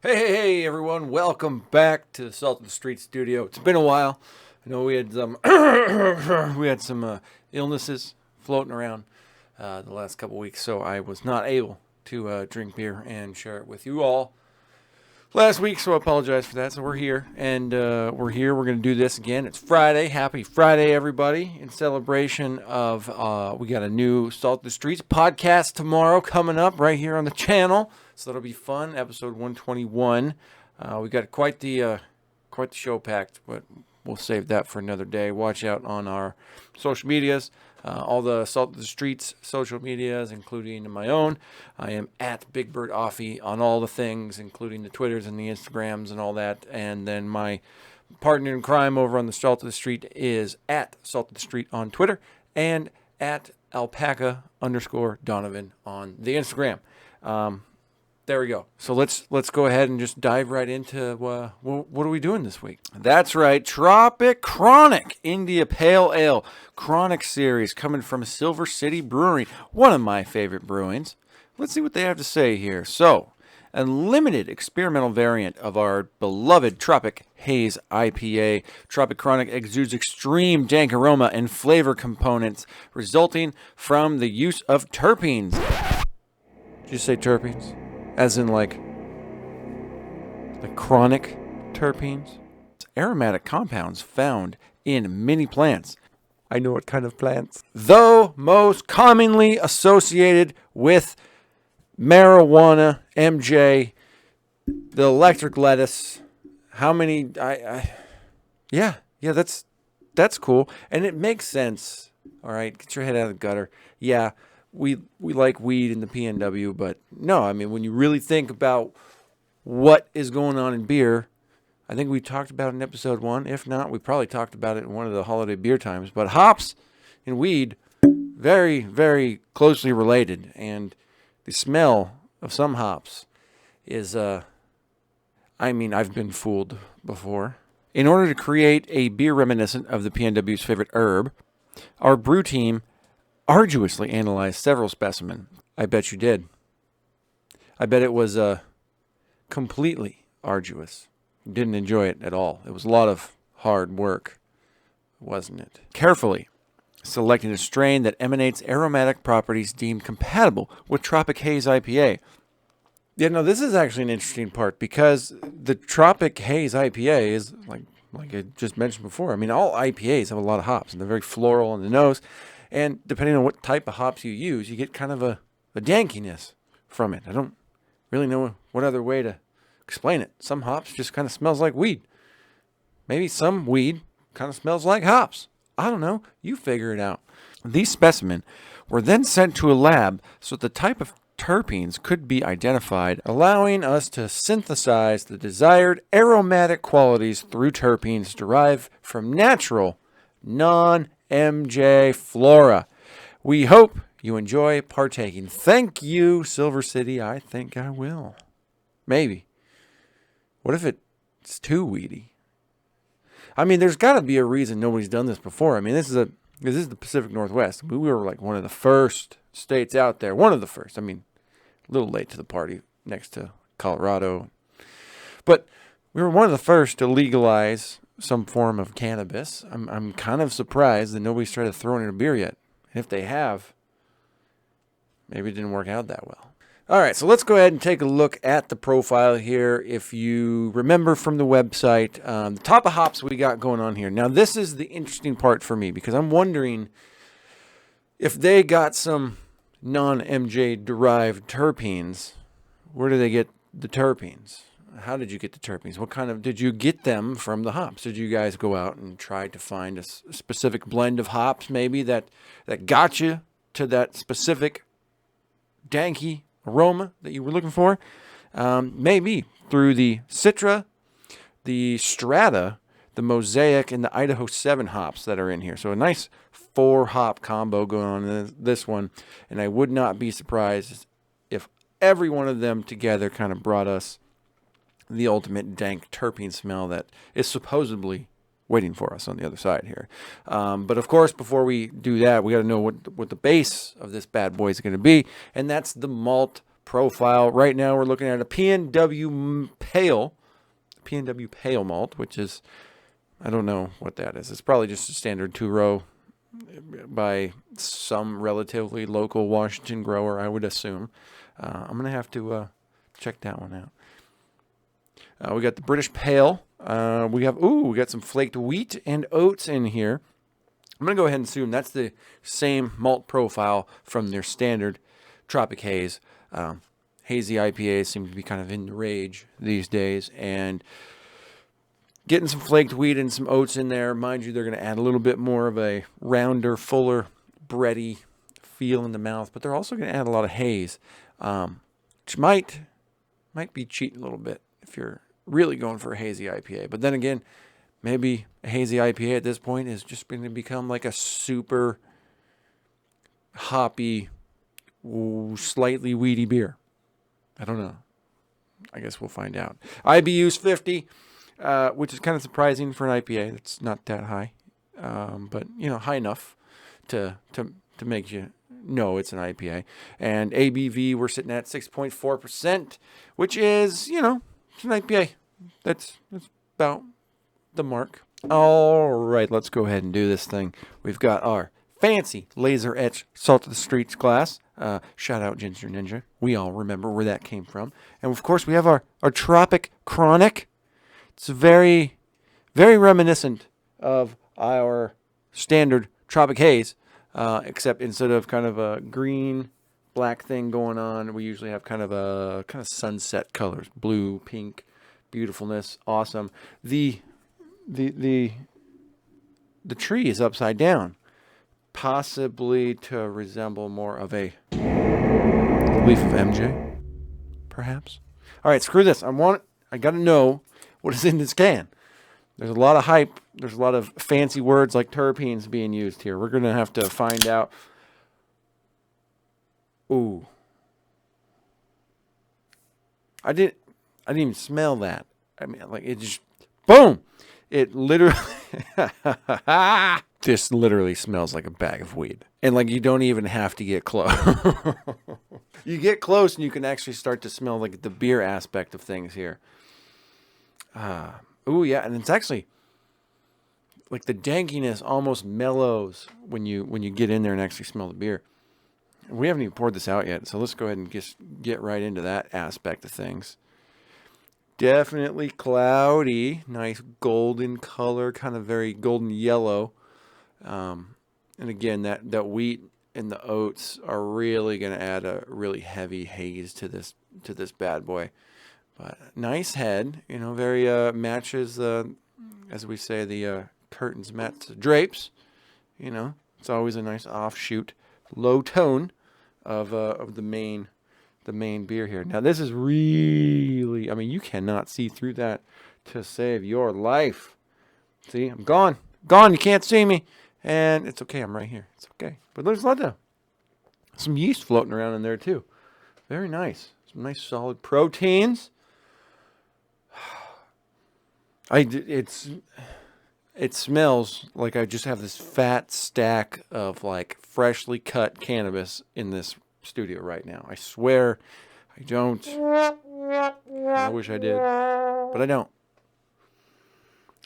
Hey, everyone! Welcome back to the Salt of the Street Studio. It's been a while. I know we had some illnesses floating around the last couple weeks, so I was not able to drink beer and share it with you all last week. So I apologize for that. So we're here, and we're here. We're going to do this again. It's Friday. Happy Friday, everybody! In celebration of we got a new Salt of the Streets podcast tomorrow coming up right here on the channel. So that'll be fun. Episode 121. We got quite the show packed, but we'll save that for another day. Watch out on our social medias, all the Salt of the Streets social medias, including my own. I am at Big Bird Offie on all the things, including the Twitters and the Instagrams and all that. And then my partner in crime over on the Salt of the Street is at Salt of the Street on Twitter and at alpaca_Donovan on the Instagram. There we go. So let's go ahead and just dive right into what are we doing this week? That's right, Tropic Chronic India Pale Ale Chronic Series coming from Silver City Brewery, one of my favorite brewings. Let's see what they have to say here. So, a limited experimental variant of our beloved Tropic Haze IPA. Tropic Chronic exudes extreme dank aroma and flavor components resulting from the use of terpenes. Did you say terpenes? As in, like chronic terpenes? It's aromatic compounds found in many plants. I know what kind of plants. Though most commonly associated with marijuana, MJ, the electric lettuce. How many? Yeah, that's cool. And it makes sense. All right, get your head out of the gutter. Yeah. We like weed in the PNW, but no, I mean, when you really think about what is going on in beer, I think we talked about it in episode 1. If not, we probably talked about it in one of the holiday beer times. But hops and weed, very, very closely related. And the smell of some hops is, I've been fooled before. In order to create a beer reminiscent of the PNW's favorite herb, our brew team arduously analyzed several specimens. I bet you did. I bet it was completely arduous. Didn't enjoy it at all. It was a lot of hard work, wasn't it? Carefully selecting a strain that emanates aromatic properties deemed compatible with Tropic Haze IPA. Yeah, no, this is actually an interesting part because the Tropic Haze IPA is like I just mentioned before. I mean, all IPAs have a lot of hops and they're very floral on the nose. And depending on what type of hops you use, you get kind of a dankiness from it. I don't really know what other way to explain it. Some hops just kind of smells like weed. Maybe some weed kind of smells like hops. I don't know. You figure it out. These specimens were then sent to a lab so the type of terpenes could be identified, allowing us to synthesize the desired aromatic qualities through terpenes derived from natural, non-MJ flora. We hope you enjoy partaking. Thank you, Silver City. I think I will. Maybe. What if it's too weedy? I mean, there's got to be a reason nobody's done this before. I mean, this is the Pacific Northwest. We were like one of the first states out there. One of the first. I mean, a little late to the party next to Colorado. But we were one of the first to legalize some form of cannabis. I'm kind of surprised that nobody's tried to throw it in a beer yet. And if they have, maybe it didn't work out that well. All right, so let's go ahead and take a look at the profile here. If you remember from the website, the top of hops we got going on here. Now, this is the interesting part for me because I'm wondering if they got some non-MJ derived terpenes, where do they get the terpenes? How did you get the terpenes? What kind of, did you get them from the hops? Did you guys go out and try to find a specific blend of hops maybe that got you to that specific danky aroma that you were looking for? Maybe through the Citra, the Strata, the Mosaic, and the Idaho 7 hops that are in here. So a nice 4-hop combo going on in this one. And I would not be surprised if every one of them together kind of brought us the ultimate dank terpene smell that is supposedly waiting for us on the other side here. But of course, before we do that, we got to know what the base of this bad boy is going to be, and that's the malt profile. Right now we're looking at a PNW Pale malt, which is, I don't know what that is. It's probably just a standard 2-row by some relatively local Washington grower, I would assume. I'm going to have to check that one out. We got the British Pale. We got some flaked wheat and oats in here. I'm going to go ahead and assume that's the same malt profile from their standard Tropic Haze. Hazy IPAs seem to be kind of in the rage these days, and getting some flaked wheat and some oats in there. Mind you, they're going to add a little bit more of a rounder, fuller, bready feel in the mouth, but they're also going to add a lot of haze, which might be cheating a little bit if you're really going for a hazy IPA. But then again, maybe a hazy IPA at this point is just going to become like a super hoppy, slightly weedy beer. I don't know. I guess we'll find out. IBU's 50, which is kind of surprising for an IPA. It's not that high, but high enough to make you know it's an IPA. And ABV, we're sitting at 6.4%, which is it's an IPA. That's about the mark. All right, let's go ahead and do this thing. We've got our fancy laser etched Salt of the Streets glass. Shout out Ginger Ninja. We all remember where that came from. And of course, we have our Tropic Chronic. It's very, very reminiscent of our standard Tropic Haze, except instead of kind of a green, black thing going on, we usually have kind of sunset colors, blue, pink, beautifulness, awesome. The tree is upside down, possibly to resemble more of a leaf of MJ, perhaps. All right, screw this. I got to know what is in this can. There's a lot of hype. There's a lot of fancy words like terpenes being used here. We're going to have to find out. Ooh. I didn't even smell that. I mean, like, it just, boom. It literally, this literally smells like a bag of weed. And like, you don't even have to get close. You get close and you can actually start to smell like the beer aspect of things here. Oh yeah, and it's actually like the dankiness almost mellows when you get in there and actually smell the beer. We haven't even poured this out yet, so let's go ahead and just get right into that aspect of things. Definitely cloudy, nice golden color, kind of very golden yellow. And again, that wheat and the oats are really going to add a really heavy haze to this bad boy. But nice head, very matches, as we say, the curtains match the drapes. It's always a nice offshoot, low tone of the main beer here. Now this is really, you cannot see through that to save your life. See, I'm gone, you can't see me, and it's okay, I'm right here, it's okay. But there's a lot of some yeast floating around in there too. Very nice, some nice solid proteins. It smells like I just have this fat stack of like freshly cut cannabis in this studio right now. I swear I don't. I wish I did, but I don't.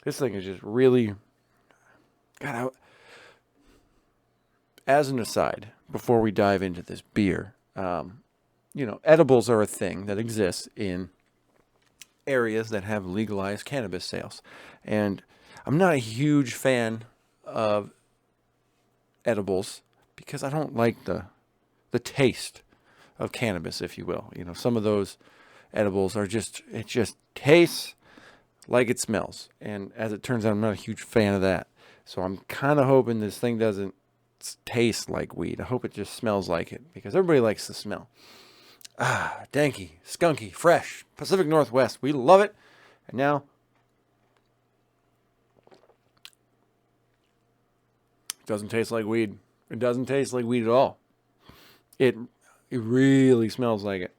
This thing is just really, God, as an aside, before we dive into this beer, edibles are a thing that exists in areas that have legalized cannabis sales. And I'm not a huge fan of edibles because I don't like the taste of cannabis, if you will. Some of those edibles are it just tastes like it smells. And as it turns out, I'm not a huge fan of that. So I'm kind of hoping this thing doesn't taste like weed. I hope it just smells like it because everybody likes the smell. Danky, skunky, fresh, Pacific Northwest. We love it. And now, it doesn't taste like weed. It doesn't taste like weed at all. It really smells like it.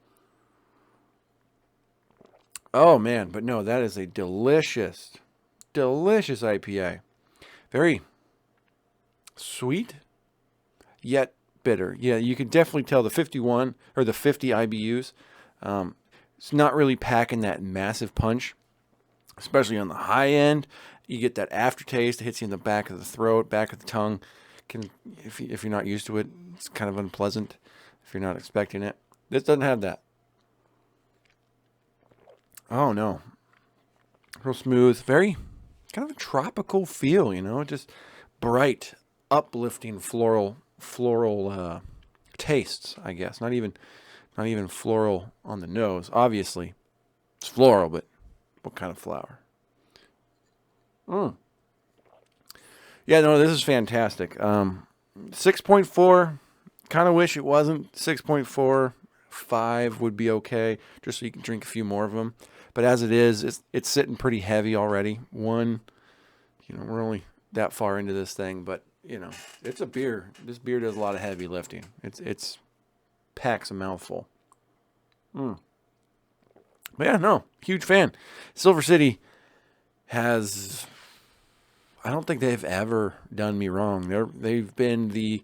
Oh man, but no, that is a delicious IPA. Very sweet, yet bitter. Yeah, you can definitely tell the 51 or the 50 IBUs. It's not really packing that massive punch, especially on the high end. You get that aftertaste. It hits you in the back of the throat, back of the tongue. If you're not used to it, it's kind of unpleasant if you're not expecting it. This doesn't have that. Oh, no. Real smooth. Very kind of a tropical feel, just bright, uplifting floral tastes, I guess. Not even floral on the nose. Obviously, it's floral, but what kind of flower? Yeah, no, this is fantastic. 6.4, kind of wish it wasn't 6.4. 5 would be okay, just so you can drink a few more of them. But as it is, it's sitting pretty heavy already. We're only that far into this thing, but it's a beer. This beer does a lot of heavy lifting. It's packs a mouthful. But yeah, no, huge fan. Silver City has, I don't think they've ever done me wrong. They've been the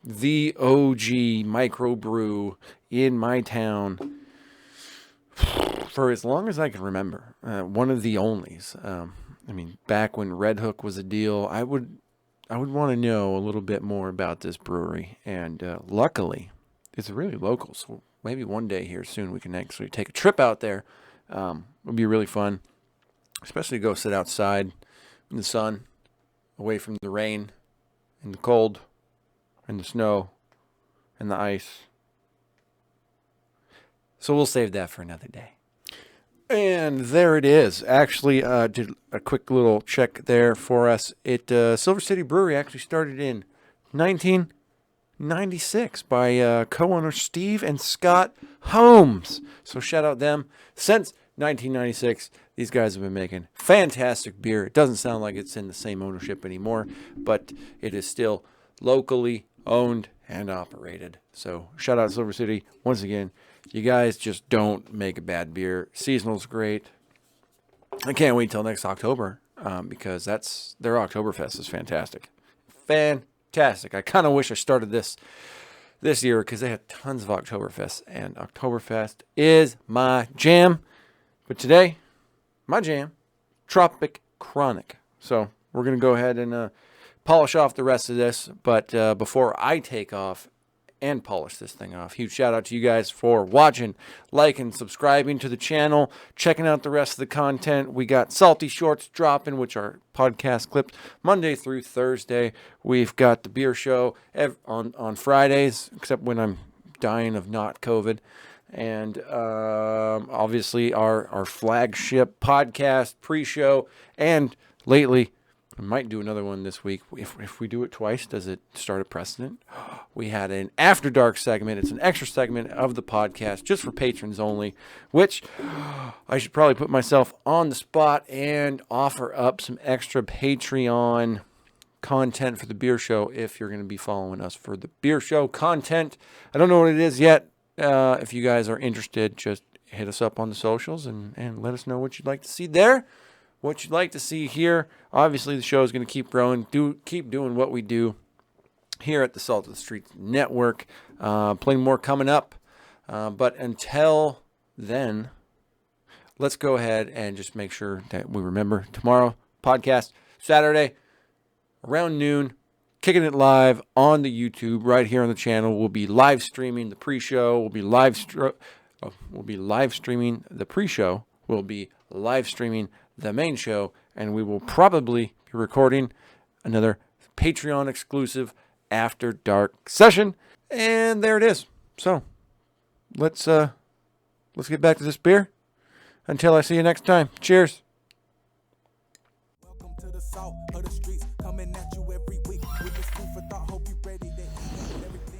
OG microbrew in my town for as long as I can remember. One of the onlys. Back when Red Hook was a deal, I would want to know a little bit more about this brewery. And luckily, it's really local. So maybe one day here soon we can actually take a trip out there. It would be really fun, especially to go sit outside in the sun, away from the rain and the cold and the snow and the ice. So we'll save that for another day. And there it is. Actually, did a quick little check there for us. Silver City Brewery actually started in 1996 by co-owners Steve and Scott Holmes. So shout out them. Since 1996, these guys have been making fantastic beer. It doesn't sound like it's in the same ownership anymore, but it is still locally owned and operated. So shout out Silver City once again. You guys just don't make a bad beer. Seasonal's great. I can't wait till next October because their Oktoberfest is fantastic. Fantastic. I kind of wish I started this year because they had tons of Oktoberfest, and Oktoberfest is my jam. But today, my jam, Tropic Chronic. So we're going to go ahead and polish off the rest of this. But before I take off and polish this thing off, huge shout out to you guys for watching, liking, subscribing to the channel, checking out the rest of the content. We got Salty Shorts dropping, which are podcast clips, Monday through Thursday. We've got the beer show on Fridays, except when I'm dying of not COVID. And obviously our flagship podcast pre-show, and lately we might do another one this week. If we do it twice, does it start a precedent? We had an After Dark segment. It's an extra segment of the podcast just for patrons only, which I should probably put myself on the spot and offer up some extra Patreon content for the beer show if you're going to be following us for the beer show content. I don't know what it is yet. If you guys are interested, just hit us up on the socials and let us know what you'd like to see there, what you'd like to see here. Obviously, the show is going to keep growing. Keep doing what we do here at the Salt of the Streets Network. Plenty more coming up. But until then, let's go ahead and just make sure that we remember tomorrow, podcast, Saturday, around noon. Kicking it live on the YouTube right here on the channel. We'll be live streaming the pre-show. We'll be live streaming the pre-show. We'll be live streaming the main show, and we will probably be recording another Patreon exclusive After Dark session. And there it is. So let's get back to this beer. Until I see you next time. Cheers. Welcome to the Salt of the Streets, coming at you every week with this food for thought. Hope you ready to eat everything.